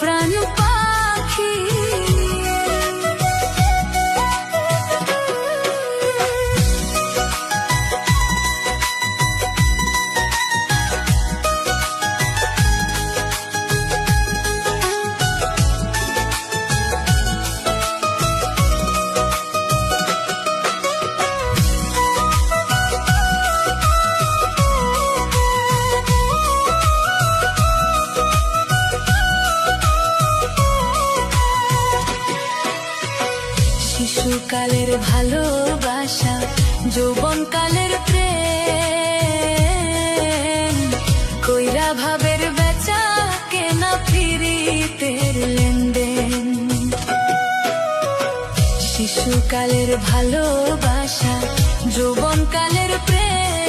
প্রাণ পাখি। শিশুকালের ভালোবাসা, যৌবনকালের প্রেম, কইরা ভাবের বেচা কেনা ফিরিতের লেনদেন। শিশুকালের ভালোবাসা, যৌবনকালের প্রেম,